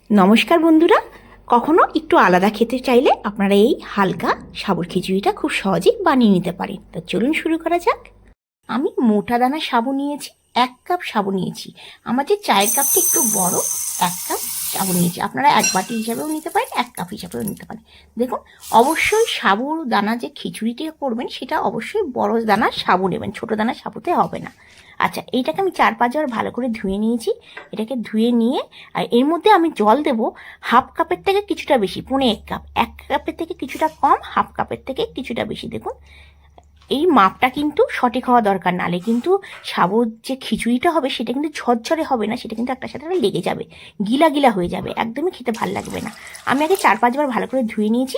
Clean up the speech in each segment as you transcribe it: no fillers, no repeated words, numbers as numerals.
নমস্কার বন্ধুরা, কখনো একটু আলাদা খেতে চাইলে আপনারা এই হালকা সাবুর খিচুড়িটা খুব সহজেই বানিয়ে নিতে পারেন। তো চলুন শুরু করা যাক। আমি মোটা দানা সাবু নিয়েছি, 1 কাপ সাবু নিয়েছি। আমার যে চায়ের কাপটা একটু বড়, 1 কাপ সাবু নিয়েছি। আপনারা 1 বাটি হিসাবেও নিতে পারেন, 1 কাপ হিসাবেও নিতে পারেন। দেখুন, অবশ্যই সাবুর দানা যে খিচুড়িটা করবেন সেটা অবশ্যই বড় দানার সাবু নেবেন, ছোটো দানার সাবুতে হবে না। আচ্ছা, এইটাকে আমি 4-5 বার ভালো করে ধুয়ে নিয়েছি। এটাকে ধুয়ে নিয়ে আর এর মধ্যে আমি জল দেব হাফ কাপের থেকে কিছুটা বেশি, 1.5 কাপ। 1 কাপের থেকে কিছুটা কম, হাফ কাপের থেকে কিছুটা বেশি। দেখুন, এই মাপটা কিন্তু সঠিক হওয়া দরকার, নালে কিন্তু সাবুর যে খিচুড়িটা হবে সেটা কিন্তু ঝরঝরে হবে না, সেটা কিন্তু একটার সাথে লেগে যাবে, গিলা গিলা হয়ে যাবে, একদমই খেতে ভালো লাগবে না। আমি আগে 4-5 বার ভালো করে ধুয়ে নিয়েছি।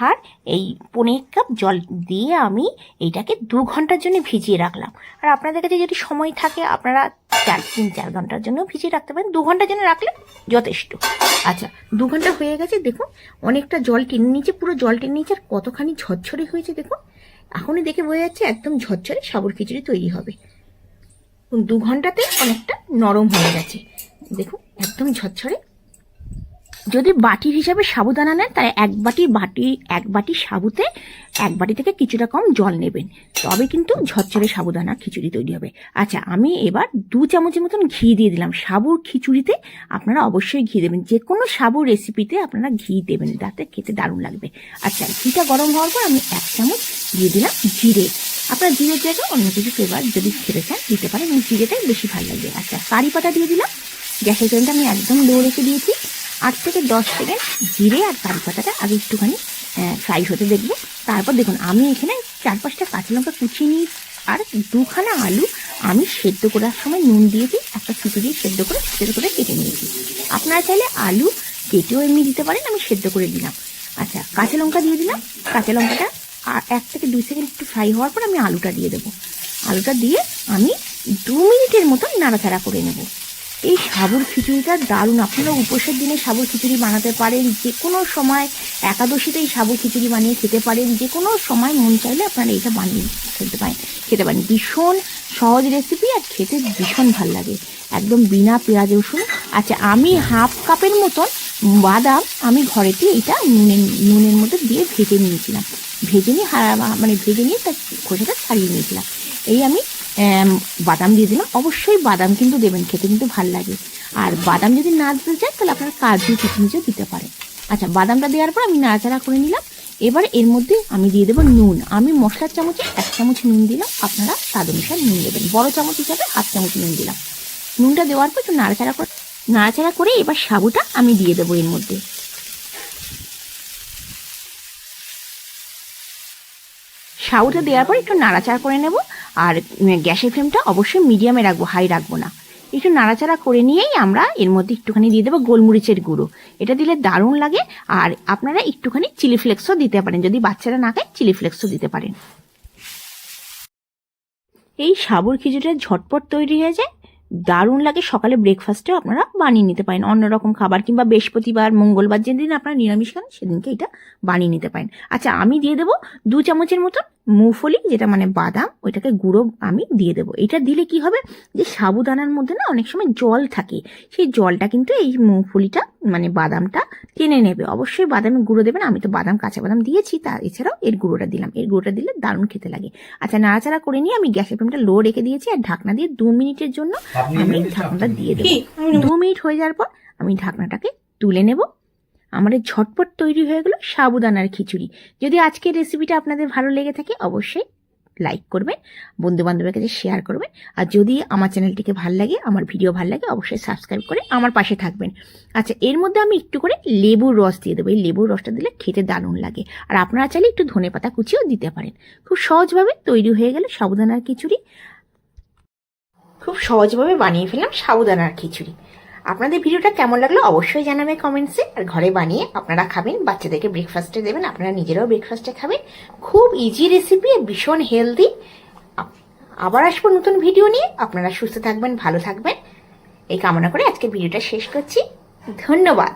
আর এই 1.5 কাপ জল দিয়ে আমি এইটাকে 2 ঘন্টার জন্য ভিজিয়ে রাখলাম। আর আপনাদের কাছে যদি সময় থাকে আপনারা 3-4 ঘন্টার জন্য ভিজিয়ে রাখতে পারেন। 2 ঘন্টার জন্য রাখলে যথেষ্ট। আচ্ছা, 2 ঘন্টা হয়ে গেছে। দেখুন, অনেকটা জল টেনে নিয়েছে, পুরো জল টেনে নিয়েছে। আর কতখানি ঝরঝরে হয়েছে দেখুন, এখনই দেখে বোঝা যাচ্ছে একদম ঝরঝরে সাবুর খিচুড়ি তৈরি হবে। 2 ঘন্টাতে অনেকটা নরম হয়ে গেছে। দেখুন, একদম ঝরঝরে। যদি বাটির হিসাবে সাবুদানা নেন তাহলে 1 বাটি সাবুতে 1 বাটি থেকে কিছুটা কম জল নেবেন, তবে কিন্তু ঝরঝরে সাবুদানা খিচুড়ি তৈরি হবে। আচ্ছা, আমি এবার 2 চামচের মতন ঘি দিয়ে দিলাম। সাবুর খিচুড়িতে আপনারা অবশ্যই ঘি দেবেন, যে কোনো সাবুর রেসিপিতে আপনারা ঘি দেবেন, তাতে খেতে দারুণ লাগবে। আচ্ছা, ঘিটা গরম হওয়ার পর আমি 1 চামচ দিয়ে দিলাম জিরে। আপনারা জিরের জায়গায় অন্য কিছু ফ্লেভার যদি খেতে চান দিতে পারেন, এবং জিরেটাই বেশি ভালো লাগবে। আচ্ছা, কারি পাতা দিয়ে দিলাম। গ্যাসের ফ্লেমটা আমি একদম লো রেখে দিয়েছি। 8 থেকে 10 সেকেন্ড জিরে আর কারি পাতাটা আগে একটুখানি ফ্রাই হতে দেখবো। তারপর দেখুন, আমি এখানে 4-5টা কাঁচা লঙ্কা কুচিয়ে নিই, আর 2খানা আলু আমি সেদ্ধ করার সময় নুন দিয়েছি, একটা ছুটো দিয়ে সেদ্ধ করে কেটে নিয়েছি। আপনারা চাইলে আলু কেটেও এমনি দিতে পারেন, আমি সেদ্ধ করে দিলাম। আচ্ছা, কাঁচা লঙ্কা দিয়ে দিলাম। কাঁচা লঙ্কাটা আর 1 থেকে 2 সেকেন্ড একটু ফ্রাই হওয়ার পর আমি আলুটা দিয়ে দেবো। আলুটা দিয়ে আমি 2 মিনিটের মতো নাড়াচাড়া করে নেব। এই সাবুর খিচুড়িটা দারুণ। আপনারা উপোসের দিনে সাবুর খিচুড়ি বানাতে পারেন, যে কোনো সময় একাদশীতে এই সাবুর খিচুড়ি বানিয়ে খেতে পারেন, যে কোনো সময় মন চাইলে আপনারা এটা বানিয়ে খেতে পারেন। ভীষণ সহজ রেসিপি, আর খেতে ভীষণ ভাল লাগে, একদম বিনা পেঁয়াজ রসুন। আচ্ছা, আমি হাফ কাপের মতন বাদাম আমি ঘরেতে এটা নুনের মধ্যে দিয়ে ভেজে নিয়েছিলাম। ভেজে নিয়ে তার খোসাটা ছাড়িয়ে নিয়েছিলাম। এই আমি বাদাম দিয়ে দিলাম। অবশ্যই বাদাম কিন্তু দেবেন, খেতে কিন্তু ভাল লাগে। আর বাদাম যদি না দিতে চান তাহলে আপনারা কাজু কিশমিশও দিতে পারেন। আচ্ছা, বাদামটা দেওয়ার পর আমি নাড়াচাড়া করে নিলাম। এবার এর মধ্যে আমি দিয়ে দেবো নুন। আমি মশলার চামচে 1 চামচ নুন দিলাম, আপনারা স্বাদ অনুসারে নুন দেবেন। বড় চামচ হিসাবে 1/2 চামচ নুন দিলাম। নুনটা দেওয়ার পর একটু নাড়াচাড়া করে এবার সাবুটা আমি দিয়ে দেবো এর মধ্যে। সাবুটা দেওয়ার পর একটু নাড়াচাড়া করে নেব। আর গ্যাসের ফ্লেমটা অবশ্যই মিডিয়ামে রাখবো, হাই রাখবো না। একটু নাড়াচাড়া করে নিয়েই আমরা এর মধ্যে একটুখানি দিয়ে দেবো গোলমরিচের গুঁড়ো। এটা দিলে দারুণ লাগে। আর আপনারা একটুখানি চিলি ফ্লেক্সও দিতে পারেন, যদি বাচ্চারা না খায় চিলি ফ্লেক্সও দিতে পারেন। এই সাবুর খিচুড়িটা ঝটপট তৈরি হয়ে যায়, দারুণ লাগে। সকালে ব্রেকফাস্টেও আপনারা বানিয়ে নিতে পারেন, অন্যরকম খাবার কিংবা বৃহস্পতিবার মঙ্গলবার যেদিন আপনারা নিরামিষ খান সেদিনকে এটা বানিয়ে নিতে পারেন। আচ্ছা, আমি দিয়ে দেবো 2 চামচের মতন মুগফলি, যেটা মানে বাদাম, ওইটাকে গুঁড়ো আমি দিয়ে দেবো। এটা দিলে কি হবে, যে সাবুদানার মধ্যে না অনেক সময় জল থাকে, সেই জলটা কিন্তু এই মুগফলিটা মানে বাদামটা টেনে নেবে। অবশ্যই বাদামের গুঁড়ো দেবেন। আমি তো কাঁচা বাদাম দিয়েছি, তা এছাড়াও এর গুঁড়োটা দিলাম। এর গুঁড়োটা দিলে দারুণ খেতে লাগে। আচ্ছা, নাড়াচাড়া করে নিয়ে আমি গ্যাসের ফ্লেমটা লো রেখে দিয়েছি, আর ঢাকনা দিয়ে 2 মিনিটের জন্য আমি ঢাকনাটা দিয়ে দেবো। 2 মিনিট হয়ে যাওয়ার পর আমি ঢাকনাটাকে তুলে নেব। আমাদের ঝটপট তৈরি হয়ে গেল সাবুদানার খিচুড়ি। যদি আজকের রেসিপিটা আপনাদের ভালো লেগে থাকে অবশ্যই লাইক করবেন, বন্ধু বান্ধবের কাছে শেয়ার করবেন। আর যদি আমার চ্যানেলটিকে ভালো লাগে, আমার ভিডিও ভালো লাগে, অবশ্যই সাবস্ক্রাইব করে আমার পাশে থাকবেন। আচ্ছা, এর মধ্যে আমি একটু করে লেবুর রস দিয়ে দেবো। এই লেবুর রসটা দিলে খেতে দারুণ লাগে। আর আপনারা চাইলে একটু ধনেপাতা কুচিও দিতে পারেন। খুব সহজভাবে তৈরি হয়ে গেল সাবুদানার খিচুড়ি। খুব সহজভাবে বানিয়ে ফেললাম সাবুদানার খিচুড়ি। আপনাদের ভিডিওটা কেমন লাগলো অবশ্যই জানাবে কমেন্টসে। আর ঘরে বানিয়ে আপনারা খাবেন, বাচ্চাদেরকে ব্রেকফাস্টে দেবেন, আপনারা নিজেরাও ব্রেকফাস্টে খাবেন। খুব ইজি রেসিপি, ভীষণ হেলদি। আবার আসবো নতুন ভিডিও নিয়ে। আপনারা সুস্থ থাকবেন, ভালো থাকবেন, এই কামনা করে আজকের ভিডিওটা শেষ করছি। ধন্যবাদ।